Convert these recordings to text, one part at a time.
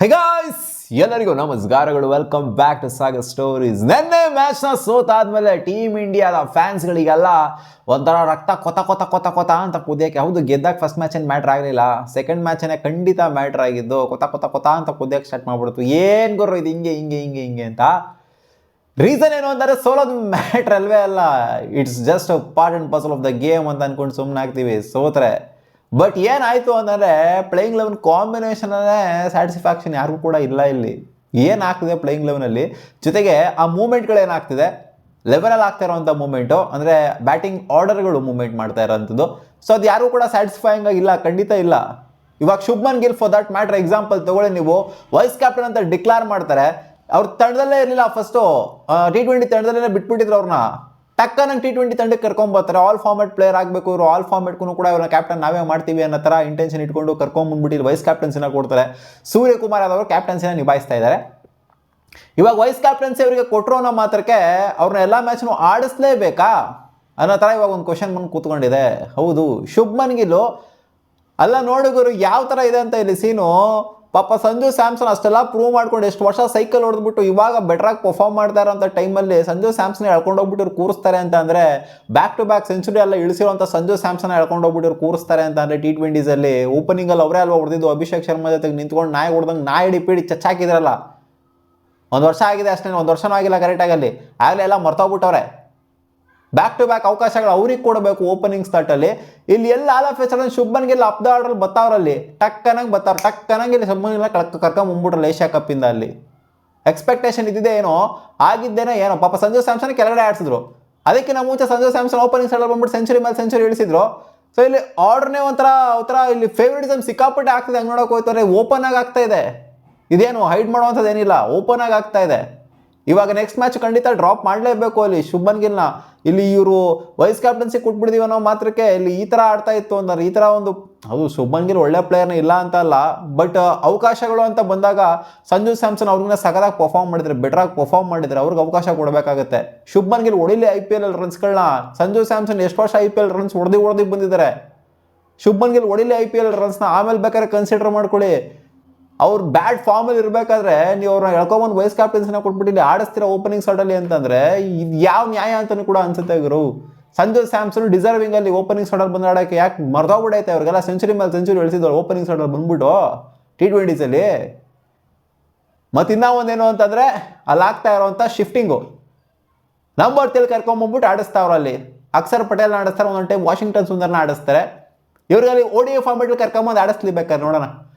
ಹೇ guys, ಎಲ್ಲರಿಗೂ ನಮಸ್ಕಾರಗಳು. Welcome back to Sagar stories. ನೆನ್ನೆ ಮ್ಯಾಚ್ನ ಸೋತಾದ್ಮೇಲೆ ಟೀಮ್ ಇಂಡಿಯಾದ ಫ್ಯಾನ್ಸ್ಗಳಿಗೆಲ್ಲ ಒಂಥರ ರಕ್ತ ಕೊತ ಕೊತ ಕೊತ ಕೊತ ಅಂತ ಕುದಿಯೋಕ್ಕೆ. ಹೌದು, ಗೆದ್ದಾಗ ಫಸ್ಟ್ ಮ್ಯಾಚ್ ಏನು ಮ್ಯಾಟ್ರ್ ಆಗಲಿಲ್ಲ, ಸೆಕೆಂಡ್ ಮ್ಯಾಚನೇ ಖಂಡಿತ ಮ್ಯಾಟ್ರ್ ಆಗಿದ್ದು. ಕೊತ ಕೊತ ಕೊತ ಅಂತ ಕುದಿಯೋಕ್ಕೆ ಸ್ಟಾರ್ಟ್ ಮಾಡ್ಬಿಡ್ತು. ಏನು ಗುರು ಇದು ಹಿಂಗೆ ಹಿಂಗೆ ಹಿಂಗೆ ಹಿಂಗೆ ಅಂತ. ರೀಸನ್ ಏನು ಅಂದರೆ ಸೋಲೋದು ಮ್ಯಾಟ್ರ್ ಅಲ್ವೇ ಅಲ್ಲ, it's just part and parcel of the game ಅಂತ ಅಂದ್ಕೊಂಡು ಸುಮ್ಮನೆ ಆಗ್ತೀವಿ ಸೋತ್ರೆ. ಬಟ್ ಏನಾಯಿತು ಅಂದರೆ ಪ್ಲೇಯಿಂಗ್ ಲೆವೆನ್ ಕಾಂಬಿನೇಷನಲ್ಲೇ ಸ್ಯಾಟಿಸ್ಫ್ಯಾಕ್ಷನ್ ಯಾರಿಗೂ ಕೂಡ ಇಲ್ಲ. ಇಲ್ಲಿ ಏನಾಗ್ತಿದೆ ಪ್ಲೇಯಿಂಗ್ ಲೆವೆನಲ್ಲಿ, ಜೊತೆಗೆ ಆ ಮೂಮೆಂಟ್ಗಳು ಏನಾಗ್ತಿದೆ, ಲೆವೆನಲ್ಲಿ ಆಗ್ತಾ ಇರೋವಂಥ ಮೂಮೆಂಟು ಅಂದರೆ ಬ್ಯಾಟಿಂಗ್ ಆರ್ಡರ್ಗಳು ಮೂಮೆಂಟ್ ಮಾಡ್ತಾ ಇರೋವಂಥದ್ದು. ಸೊ ಅದು ಯಾರೂ ಕೂಡ ಸ್ಯಾಟಿಸ್ಫೈಯಿಂಗ್ ಆಗಿಲ್ಲ, ಖಂಡಿತ ಇಲ್ಲ. ಇವಾಗ Shubman Gill for that matter example ತಗೊಳ್ಳಿ, ನೀವು ವೈಸ್ ಕ್ಯಾಪ್ಟನ್ ಅಂತ ಡಿಕ್ಲೇರ್ ಮಾಡ್ತಾರೆ, ಅವ್ರ ತಂಡದಲ್ಲೇ ಇರಲಿಲ್ಲ. ಫಸ್ಟು T20 ತಂಡದಲ್ಲೇ ಬಿಟ್ಬಿಟ್ಟಿದ್ರು ಅವ್ರನ್ನ. ಟಕ್ಕನಂಗೆ T20 ತಂಡಕ್ಕೆ ಕರ್ಕೊಂಬರ್ತಾರೆ. ಆಲ್ ಫಾರ್ಮೆಟ್ ಪ್ಲೇಯರ್ ಆಗಬೇಕು ಇವರು, ಆಲ್ ಫಾರ್ಮೆಟ್ಗೂ ಕೂಡ ಇವ್ರನ್ನ ಕ್ಯಾಪ್ಟನ್ ನಾವೇ ಮಾಡ್ತೀವಿ ಅನ್ನೋ ಥರ ಇಂಟೆನ್ಷನ್ ಇಟ್ಕೊಂಡು ಕರ್ಕೊಂಬಂದ್ಬಿಟ್ಟು ವೈಸ್ ಕ್ಯಾಪ್ಟನ್ಸಿನ ಕೊಡ್ತಾರೆ. ಸೂರ್ಯಕುಮಾರ್ ಯಾದವ್ ಕ್ಯಾಪ್ಟನ್ಸಿನ ನಿಭಾಯಿಸ್ತಾ ಇದ್ದಾರೆ. ಇವಾಗ ವೈಸ್ ಕ್ಯಾಪ್ಟನ್ಸಿ ಅವರಿಗೆ ಕೊಟ್ಟರು ಅನ್ನೋ ಮಾತ್ರಕ್ಕೆ ಅವ್ರನ್ನ ಎಲ್ಲ ಮ್ಯಾಚ್ನು ಆಡಿಸ್ಲೇಬೇಕಾ ಅನ್ನೋ ಥರ ಇವಾಗ ಒಂದು ಕ್ವಶನ್ ಬಂದು ಕೂತ್ಕೊಂಡಿದೆ. ಹೌದು, ಶುಭ್ಮನ್ ಗಿಲ್ ಅಲ್ಲ ನೋಡುಗರು ಯಾವ ಥರ ಇದೆ ಅಂತ ಇಲ್ಲಿ ಸೀನು. ಪಾಪ ಸಂಜು ಸ್ಯಾಮ್ಸನ್ ಅಷ್ಟೆಲ್ಲ ಪ್ರೂವ್ ಮಾಡ್ಕೊಂಡು ಎಷ್ಟು ವರ್ಷ ಸೈಕಲ್ ಹೊಡೆದ್ಬಿಟ್ಟು ಇವಾಗ ಬೆಟ್ರಾಗಿ ಪರ್ಫಾರ್ಮ್ ಮಾಡ್ತಾ ಇರೋಂಥ ಟೈಮಲ್ಲಿ ಸಂಜು ಸ್ಯಾಮ್ಸನ್ ಎಳ್ಕೊಂಡೋಗ್ಬಿಟ್ಟು ಇವ್ರು ಕೂರಿಸ್ತಾರೆ ಅಂತ ಅಂದರೆ, ಬ್ಯಾಕ್ ಟು ಬ್ಯಾಕ್ ಸೆಂಚುರಿ ಎಲ್ಲ ಇಳಿಸಿರೋಂಥ ಸಂಜು ಸ್ಯಾಮ್ಸನ್ ಎಳ್ಕೊಂಡೋಗ್ಬಿಟ್ಟು ಇವ್ರು ಕೂರಿಸ್ತಾರೆ ಅಂತ ಅಂದರೆ T20ಸಲ್ಲಿ ಓಪನಿಂಗಲ್ಲಿ ಅವರೇ ಅಲ್ವಾ ಹೊಡೆದಿದ್ದು. ಅಭಿಷೇಕ್ ಶರ್ಮಾ ಜೊತೆಗೆ ನಿಂತ್ಕೊಂಡು ನಾಯಿ ಹೊಡೆದಂಗೆ ನಾಯಿ ಹಿಡಿ ಪೀಡಿ ಚಚ್ಚಾಕಿದ್ರಲ್ಲ. ಒಂದು ವರ್ಷ ಆಗಿದೆ ಅಷ್ಟೇ, ಒಂದು ವರ್ಷನೂ ಆಗಿಲ್ಲ ಕರೆಕ್ಟಾಗಿ. ಅಲ್ಲಿ ಆಗಲೇ ಎಲ್ಲ ಮರ್ತೋಗ್ಬಿಟ್ಟವ್ರೆ. ಬ್ಯಾಕ್ ಟು ಬ್ಯಾಕ್ ಅವಕಾಶಗಳು ಅವ್ರಿಗೆ ಕೊಡಬೇಕು ಓಪನಿಂಗ್ ಸ್ಟಾರ್ಟಲ್ಲಿ. ಇಲ್ಲಿ ಎಲ್ಲ all of a sudden Shubman Gill up the order ಬತ್ತಾವ್ರಲ್ಲಿ, ಟಕ್ಕನಾಗಿ ಬತ್ತಾವ್ರು, ಟಕ್ಕನಾಗಿ ಇಲ್ಲಿ ಶುಭ್ಮನ್ ಗಿಲ್ ಕರ್ಕೊಂಬಂದ್ಬಿಟ್ರಲ್ಲ ಏಷ್ಯಾ ಕಪ್ಪಿಂದ. ಅಲ್ಲಿ ಎಕ್ಸ್ಪೆಕ್ಟೇಷನ್ ಇದ್ದಿದೆ ಏನೋ, ಆಗಿದ್ದೇನೋ ಏನೋ. ಪಾಪ ಸಂಜು ಸ್ಯಾಮ್ಸನ್ ಕೆಳಗಡೆ ಆಡಿಸಿದ್ರು, ಅದಕ್ಕಿಂತ ಮುಂಚೆ ಸಂಜು ಸ್ಯಾಮ್ಸನ್ ಓಪನಿಂಗ್ ಸ್ಟಾರ್ಟಲ್ಲಿ ಬಂದ್ಬಿಟ್ಟು ಸೆಂಚುರಿ ಮೇಲೆ ಸೆಂಚುರಿ ಇಳಿಸಿದ್ರು. ಸೊ ಇಲ್ಲಿ ಆರ್ಡರ್ನೇ ಒಂಥರ ಇಲ್ಲಿ ಫೇವರಿಟಿಸಮ್ ಸಿಕ್ಕಾಪಟ್ಟೆ ಆಗ್ತಿದೆ. ಹಂಗೆ ನೋಡೋಕೆ ಹೋಗ್ತಾರೆ, ಓಪನ್ ಆಗಿ ಆಗ್ತಾ ಇದೆ. ಇದೇನು ಹೈಡ್ ಮಾಡುವಂಥದ್ದು ಏನಿಲ್ಲ, ಓಪನ್ ಆಗಿ ಆಗ್ತಾ ಇದೆ. ಇವಾಗ ನೆಕ್ಸ್ಟ್ ಮ್ಯಾಚ್ ಖಂಡಿತ ಡ್ರಾಪ್ ಮಾಡಲೇಬೇಕು ಅಲ್ಲಿ ಶುಭ್ಮನ್ ಗಿಲ್ನ. ಇಲ್ಲಿ ಇವರು ವೈಸ್ ಕ್ಯಾಪ್ಟನ್ಸಿ ಕೊಟ್ಬಿಡ್ತೀವಿ ಅನ್ನೋ ಮಾತ್ರಕ್ಕೆ ಇಲ್ಲಿ ಈ ಥರ ಆಡ್ತಾ ಇತ್ತು ಅಂದ್ರೆ ಈ ಥರ ಒಂದು. ಹೌದು, ಶುಭ್ಮನ್ ಗಿಲ್ ಒಳ್ಳೆ ಪ್ಲೇಯರ್ನ ಇಲ್ಲ ಅಂತ ಅಲ್ಲ, ಬಟ್ ಅವಕಾಶಗಳು ಅಂತ ಬಂದಾಗ ಸಂಜು ಸ್ಯಾಮ್ಸನ್ ಅವ್ರಿಗಿನ್ನ ಸಗದಾಗಿ ಪರ್ಫಾರ್ಮ್ ಮಾಡಿದ್ರೆ, ಬೆಟ್ರಾಗಿ ಪರ್ಫಾರ್ಮ್ ಮಾಡಿದ್ರೆ ಅವ್ರಿಗೆ ಅವಕಾಶ ಕೊಡಬೇಕಾಗತ್ತೆ. ಶುಭ್ಮನ್ ಗಿಲ್ ಹೊಡಿಲಿ IPL ರನ್ಸ್ಗಳನ್ನ. ಸಂಜು ಸ್ಯಾಮ್ಸನ್ ಎಷ್ಟು ವರ್ಷ IPL ರನ್ಸ್ ಹೊಡೆದು ಬಂದಿದ್ದಾರೆ. ಶುಭ್ಮನ್ ಗಿಲ್ ಹೊಡಿಲಿ IPL ರನ್ಸ್ನ, ಆಮೇಲೆ ಬೇಕಾದ್ರೆ ಕನ್ಸಿಡರ್ ಮಾಡ್ಕೊಳ್ಳಿ. ಅವ್ರು ಬ್ಯಾಡ್ ಫಾರ್ಮಲ್ಲಿ ಇರಬೇಕಾದ್ರೆ ನೀವು ಅವ್ರನ್ನ ಎಳ್ಕೊಂಬಂದು ವೈಸ್ ಕ್ಯಾಪ್ಟನ್ಸಿನ ಕೊಟ್ಬಿಟ್ಟು ಆಡಿಸ್ತೀರ ಓಪನಿಂಗ್ ಸ್ಟಾರ್ಟಲ್ಲಿ ಅಂತಂದರೆ ಇದು ಯಾವ ನ್ಯಾಯ ಅಂತಲೂ ಕೂಡ ಅನ್ಸುತ್ತೆ ಗುರು. ಸಂಜು ಸ್ಯಾಮ್ಸನ್ ಡಿಸರ್ವಿಂಗ್ ಅಲ್ಲಿ ಓಪನಿಂಗ್ ಸ್ಟಾರ್ಟಲ್ಲಿ ಬಂದು ಆಡೋಕ್ಕೆ ಯಾಕೆ ಮರ್ದೋಗ್ಬಿಡೈತೆ ಅವ್ರಿಗೆಲ್ಲ. ಸೆಂಚುರಿ ಮೇಲೆ ಸೆಂಚುರಿ ಎಳಿಸಿದ್ರು ಓಪನಿಂಗ್ ಸ್ಟಾರ್ಟಲ್ಲಿ ಬಂದ್ಬಿಟ್ಟು T20ಸಲ್ಲಿ. ಮತ್ತು ಇನ್ನೂ ಒಂದೇನು ಅಂತಂದರೆ ಅಲ್ಲಿ ಆಗ್ತಾ ಇರೋವಂಥ ಶಿಫ್ಟಿಂಗು. ನಂಬರ್ 3 ಕರ್ಕೊಂಬಂದ್ಬಿಟ್ಟು ಆಡಿಸ್ತಾವ್ರಲ್ಲಿ. ಅಕ್ಷರ್ ಪಟೇಲ್ನ ಆಡಿಸ್ತಾರೆ, ಒಂದೊಂದು ಟೈಮ್ ವಾಷಿಂಗ್ಟನ್ ಸುಂದರ್ನ ಆಡಿಸ್ತಾರೆ. ಇವ್ರಿಗಲ್ಲಿ ODI ಫಾರ್ಮೆಟಲ್ಲಿ ಕರ್ಕೊಂಬಂದು ಆಡಿಸ್ಲಿ ಬೇಕಾದ್ರೆ ನೋಡೋಣ.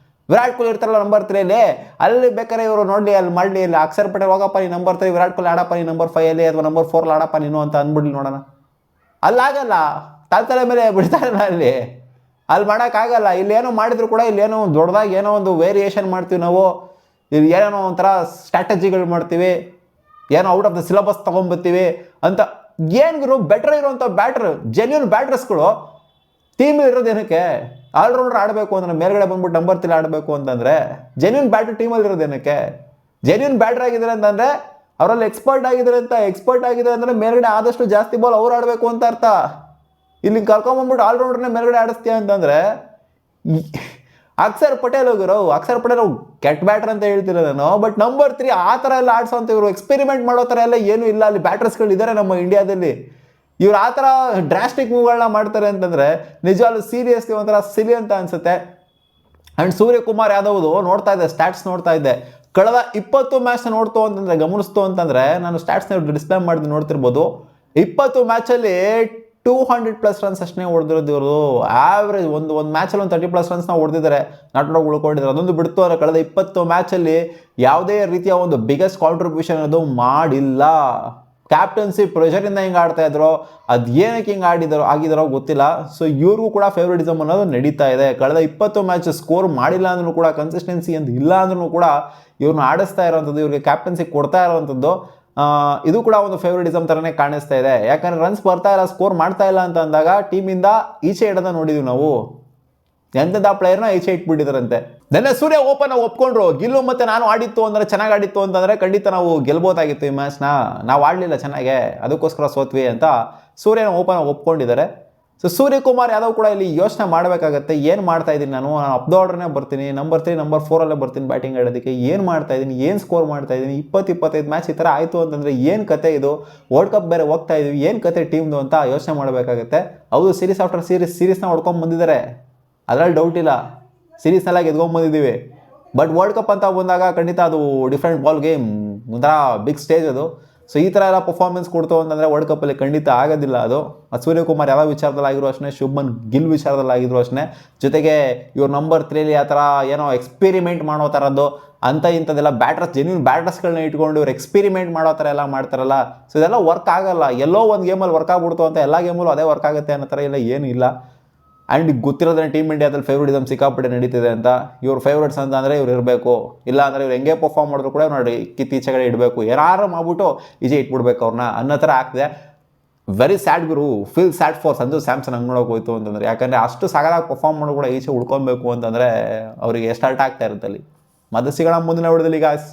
ವಿರಾಟ್ ಕೊಹ್ಲಿ ಇರ್ತಾರಲ್ಲ ನಂಬರ್ 3 ಅಲ್ಲಿ ಬೇಕಾದ್ರೆ ಇವರು ನೋಡಲಿ, ಅಲ್ಲಿ ಮಾಡಲಿ. ಇಲ್ಲಿ ಅಕ್ಷರ್ ಪಟೇಲ್ ಹೋಗಪ್ಪ ನೀ ನಂಬರ್ 3, ವಿರಾಟ್ ಕೊಹ್ಲಿ ಆಡಪ್ಪ ನೀ ನಂಬರ್ 5 ಅಥವಾ ನಂಬರ್ 4 ಆಡಪ್ಪ ನೀನು ಅಂತ ಅಂದ್ಬಿಡ್ಲಿ ನೋಡೋಣ. ಅಲ್ಲಾಗಲ್ಲ, ತಲೆ ಮೇಲೆ ಬಿಡ್ತಾರಲ್ಲ ಅಲ್ಲಿ ಮಾಡೋಕ್ಕಾಗಲ್ಲ. ಇಲ್ಲೇನೋ ಮಾಡಿದ್ರು ಕೂಡ ಇಲ್ಲೇನೋ ದೊಡ್ಡದಾಗಿ ಏನೋ ಒಂದು ವೇರಿಯೇಷನ್ ಮಾಡ್ತೀವಿ ನಾವು. ಇಲ್ಲಿ ಏನೋ ಒಂಥರ ಸ್ಟ್ರಾಟಜಿಗಳು ಮಾಡ್ತೀವಿ, ಏನೋ ಔಟ್ ಆಫ್ ದ ಸಿಲೆಬಸ್ ತೊಗೊಂಬರ್ತೀವಿ ಅಂತ. ಏನು ಗುರು, ಬೆಟ್ರ್ ಇರೋವಂಥ ಬ್ಯಾಟ್ರ್, ಜೆನ್ಯೂನ್ ಬ್ಯಾಟ್ರಸ್ಗಳು ಟೀಮಲ್ಲಿ ಇರೋದೇನಕ್ಕೆ? ಆಲ್ರೌಂಡರ್ ಆಡಬೇಕು ಅಂದ್ರೆ ಮೇಲ್ಗಡೆ ಬಂದ್ಬಿಟ್ಟು ನಂಬರ್ 3 ಆಡಬೇಕು ಅಂತಂದರೆ ಜೆನ್ಯೂನ್ ಬ್ಯಾಟ್ರ್ ಟೀಮಲ್ಲಿ ಇರೋದೇನಕ್ಕೆ? ಜೆನ್ಯೂನ್ ಬ್ಯಾಟ್ರ್ ಆಗಿದ್ದಾರೆ ಅಂತಂದರೆ ಅವರಲ್ಲಿ ಎಕ್ಸ್ಪರ್ಟ್ ಆಗಿದ್ದಾರೆ ಅಂತ. ಎಕ್ಸ್ಪರ್ಟ್ ಆಗಿದ್ದಾರೆ ಅಂದರೆ ಮೇಲ್ಗಡೆ ಆದಷ್ಟು ಜಾಸ್ತಿ ಬಾಲ್ ಅವ್ರು ಆಡಬೇಕು ಅಂತ ಅರ್ಥ. ಇಲ್ಲಿ ಕರ್ಕೊಂಬಂದ್ಬಿಟ್ಟು ಆಲ್ರೌಂಡರ್ನೇ ಮೇಲ್ಗಡೆ ಆಡಿಸ್ತೀಯ ಅಂತಂದರೆ ಅಕ್ಷರ್ ಪಟೇಲ್ ಹೋಗಿರೋ. ಅಕ್ಷರ್ ಪಟೇಲ್ ಕೆಟ್ಟ ಬ್ಯಾಟ್ರ್ ಅಂತ ಹೇಳ್ತಿಲ್ಲ ನಾನು, ಬಟ್ ನಂಬರ್ 3 ಆ ಥರ ಎಲ್ಲ ಆಡಿಸೋಂಥ ಇವರು ಎಕ್ಸ್ಪೆರಿಮೆಂಟ್ ಮಾಡೋ ಥರ ಎಲ್ಲ ಏನೂ ಇಲ್ಲ. ಅಲ್ಲಿ ಬ್ಯಾಟ್ರಸ್ಗಳು ಇದ್ದಾರೆ ನಮ್ಮ ಇಂಡಿಯಾದಲ್ಲಿ. ಇವ್ರು ಆ ಥರ ಡ್ರಾಸ್ಟಿಕ್ ಮೂವ್ಗಳನ್ನ ಮಾಡ್ತಾರೆ ಅಂತಂದರೆ ನಿಜವಾಗ್ಲೂ ಸೀರಿಯಸ್ಲಿ ಒಂಥರ ಸಿಲಿ ಅಂತ ಅನಿಸುತ್ತೆ. ಆ್ಯಂಡ್ ಸೂರ್ಯಕುಮಾರ್ ಯಾದವ್ದು ನೋಡ್ತಾ ಇದ್ದೆ, ಸ್ಟ್ಯಾಟ್ಸ್ ನೋಡ್ತಾ ಇದ್ದೆ. ಕಳೆದ 20 ಮ್ಯಾಚ್ನ ಗಮನಿಸ್ತು ಅಂತಂದರೆ, ನಾನು ಸ್ಟ್ಯಾಟ್ಸ್ನ ಡಿಸ್ಪ್ಲೇ ಮಾಡಿದ್ದು ನೋಡ್ತಿರ್ಬೋದು. 20 ಮ್ಯಾಚಲ್ಲಿ 200+ ರನ್ಸ್ ಅಷ್ಟೇ ಹೊಡೆದಿರೋದು ಇವರು. ಆವ್ರೇಜ್ ಒಂದು ಮ್ಯಾಚಲ್ಲಿ ಒಂದು 30+ ರನ್ಸ್ನ ಹೊಡೆದಿದ್ದಾರೆ, ನಾಟೋಗಿ ಉಳ್ಕೊಂಡಿದ್ದಾರೆ. ಅದೊಂದು ಬಿಡ್ತು ಅಂದರೆ ಕಳೆದ 20 ಮ್ಯಾಚಲ್ಲಿ ಯಾವುದೇ ರೀತಿಯ ಒಂದು ಬಿಗ್ಗೆಸ್ಟ್ ಕಾಂಟ್ರಿಬ್ಯೂಷನ್ ಅದು ಮಾಡಿಲ್ಲ. ಕ್ಯಾಪ್ಟನ್ಸಿ ಪ್ರೆಷರಿಂದ ಹಿಂಗೆ ಆಡ್ತಾ ಇದ್ರು, ಅದು ಏನಕ್ಕೆ ಹಿಂಗೆ ಆಗಿದಾರೋ ಗೊತ್ತಿಲ್ಲ. ಸೊ ಇವ್ರಿಗೂ ಕೂಡ ಫೇವರಿಟಿಸಮ್ ಅನ್ನೋದು ನಡೀತಾ ಇದೆ. ಕಳೆದ 20 ಮ್ಯಾಚ್ ಸ್ಕೋರ್ ಮಾಡಿಲ್ಲ ಅಂದ್ರೂ ಕೂಡ, ಕನ್ಸಿಸ್ಟೆನ್ಸಿ ಅಂತ ಇಲ್ಲ ಅಂದ್ರೂ ಕೂಡ ಇವ್ರನ್ನ ಆಡಿಸ್ತಾ ಇರೋವಂಥದ್ದು, ಇವ್ರಿಗೆ ಕ್ಯಾಪ್ಟನ್ಸಿ ಕೊಡ್ತಾ ಇರೋವಂಥದ್ದು, ಇದು ಕೂಡ ಒಂದು ಫೇವರಿಟಿಸಮ್ ಥರನೇ ಕಾಣಿಸ್ತಾ ಇದೆ. ಯಾಕಂದರೆ ರನ್ಸ್ ಬರ್ತಾ ಇಲ್ಲ, ಸ್ಕೋರ್ ಮಾಡ್ತಾ ಇಲ್ಲ ಅಂತ ಅಂದಾಗ ಟೀಮಿಂದ ಈಚೆ ಇಡೋದ ನೋಡಿದ್ವಿ ನಾವು. ಎಂಥದ್ದು ಆ ಪ್ಲೇಯರ್ನ ಈಚೆ ಇಟ್ಬಿಟ್ಟಿದ್ದಾರಂತೆ. ನೆನ್ನೆ ಸೂರ್ಯ ಓಪನ್ ಒಪ್ಕೊಂಡ್ರು, ಗಿಲ್ಲು ಮತ್ತು ನಾನು ಆಡಿತ್ತು ಅಂದರೆ ಚೆನ್ನಾಗಿ ಆಡಿತ್ತು ಅಂತಂದರೆ ಖಂಡಿತ ನಾವು ಗೆಲ್ಬೋದಾಗಿತ್ತು ಈ ಮ್ಯಾಚ್ನ, ನಾವು ಆಡಲಿಲ್ಲ ಚೆನ್ನಾಗೆ, ಅದಕ್ಕೋಸ್ಕರ ಸೋತ್ವಿ ಅಂತ ಸೂರ್ಯನ ಓಪನ್ ಒಪ್ಕೊಂಡಿದ್ದಾರೆ. ಸೊ ಸೂರ್ಯಕುಮಾರ್ ಯಾದವ್ ಕೂಡ ಇಲ್ಲಿ ಯೋಚನೆ ಮಾಡಬೇಕಾಗತ್ತೆ, ಏನು ಮಾಡ್ತಾ ಇದ್ದೀನಿ ನಾನು ಅಪ್ ದ ಆರ್ಡರ್ನೇ ಬರ್ತೀನಿ, ನಂಬರ್ 3 ನಂಬರ್ 4 ಬರ್ತೀನಿ ಬ್ಯಾಟಿಂಗ್ ಆಡೋದಕ್ಕೆ, ಏನು ಮಾಡ್ತಾ ಇದ್ದೀನಿ, ಏನು ಸ್ಕೋರ್ ಮಾಡ್ತಾ ಇದ್ದೀನಿ, 20-25 ಮ್ಯಾಚ್ ಈ ಥರ ಆಯಿತು ಅಂತಂದರೆ ಏನು ಕತೆ ಇದು, ವರ್ಲ್ಡ್ ಕಪ್ ಬೇರೆ ಹೋಗ್ತಾ ಇದೀವಿ, ಏನು ಕತೆ ಟೀಮ್ದು ಅಂತ ಯೋಚನೆ ಮಾಡಬೇಕಾಗುತ್ತೆ. ಹೌದು, ಸೀರೀಸ್ ಆಫ್ಟರ್ ಸೀರೀಸ್ನ ಹೊಡ್ಕೊಂಡು ಬಂದಿದ್ದಾರೆ, ಅದರಲ್ಲಿ ಡೌಟ್ ಇಲ್ಲ, ಸೀರೀಸ್ನೆಲ್ಲ ಗೆದ್ಕೊಂಡು ಬಂದಿದ್ದೀವಿ. ಬಟ್ ವರ್ಲ್ಡ್ ಕಪ್ ಅಂತ ಬಂದಾಗ ಖಂಡಿತ ಅದು ಡಿಫ್ರೆಂಟ್ ಬಾಲ್ ಗೇಮ್, ಒಂಥರ ಬಿಗ್ ಸ್ಟೇಜ್ ಅದು. ಸೊ ಈ ಥರ ಎಲ್ಲ ಪರ್ಫಾರ್ಮೆನ್ಸ್ ಕೊಡ್ತು ಅಂತಂದರೆ ವರ್ಲ್ಡ್ ಕಪ್ಪಲ್ಲಿ ಖಂಡಿತ ಆಗೋದಿಲ್ಲ ಅದು. ಸೂರ್ಯಕುಮಾರ್ ಯಾವ ವಿಚಾರದಲ್ಲಾಗಿರೋ ಅಷ್ಟೇ, ಶುಭ್ಮನ್ ಗಿಲ್ ವಿಚಾರದಲ್ಲಾಗಿರೋ ಅಷ್ಟೇ, ಜೊತೆಗೆ ಇವ್ರು ನಂಬರ್ 3 ಆ ಥರ ಏನೋ ಎಕ್ಸ್ಪೆರಿಮೆಂಟ್ ಮಾಡೋ ಥರದ್ದು ಅಂತ ಇಂಥದ್ದೆಲ್ಲ ಜೆನ್ಯೂನ್ ಬ್ಯಾಟರ್ಸ್ಗಳನ್ನ ಇಟ್ಕೊಂಡು ಇವ್ರು ಎಕ್ಸ್ಪೆರಿಮೆಂಟ್ ಮಾಡೋ ಥರ ಎಲ್ಲ ಮಾಡ್ತಾರಲ್ಲ. ಸೊ ಇದೆಲ್ಲ ವರ್ಕ್ ಆಗಲ್ಲ. ಎಲ್ಲೋ ಒಂದು ಗೇಮಲ್ಲಿ ವರ್ಕ್ ಆಗ್ಬಿಡ್ತು ಅಂತ ಎಲ್ಲ ಗೇಮಲ್ಲೂ ಅದೇ ವರ್ಕ್ ಆಗುತ್ತೆ ಅನ್ನೋ ಥರ ಎಲ್ಲ ಏನೂ ಇಲ್ಲ. ಆ್ಯಂಡ್ ಗೊತ್ತಿರೋದ್ರೆ ಟೀಮ್ ಇಂಡಿಯಾದಲ್ಲಿ ಫೇವ್ರಿಟಿಸಮ್ ಸಿಕ್ಕಾಪಟ್ಟೆ ನಡೀತಿದೆ ಅಂತ. ಇವ್ರ ಫೇವ್ರೇಟ್ಸ್ ಅಂತ ಅಂದರೆ ಇವ್ರು ಇರಬೇಕು, ಇಲ್ಲ ಅಂದರೆ ಇವ್ರು ಹೆಂಗೆ ಪರ್ಫಾರ್ಮ್ ಮಾಡಿದ್ರು ಕೂಡ ನೋಡಿ ಕಿತ್ತೀಚೆಗಡೆ ಇಡಬೇಕು, ಯಾರು ಮಾಡ್ಬಿಟ್ಟು ಈಜೆ ಇಟ್ಬಿಡ್ಬೇಕು ಅವ್ರನ್ನ ಅನ್ನೋ ಥರ ಆಗ್ತಿದೆ. ವೆರಿ ಸ್ಯಾಡ್ ಗುರು, feel sad for Sanju Samson ಹಂಗೆ ನೋಡೋಕೆ ಹೋಯ್ತು ಅಂತಂದರೆ. ಯಾಕಂದರೆ ಅಷ್ಟು ಸಾಗದಾಗಿ ಪರ್ಫಾರ್ಮ್ ಮಾಡೋ ಕೂಡ ಈಚೆ ಉಳ್ಕೊಬೇಕು ಅಂತಂದರೆ ಅವರಿಗೆ ಎಷ್ಟು ಅರ್ಟ್ ಆಗ್ತಾ ಇರುತ್ತೆ ಅಲ್ಲಿ. ಮತ್ತೆ ಸಿಗೋಣ ಮುಂದಿನ ವಿಡಿಯೋದಲ್ಲಿ ಗಾಯ್ಸ್.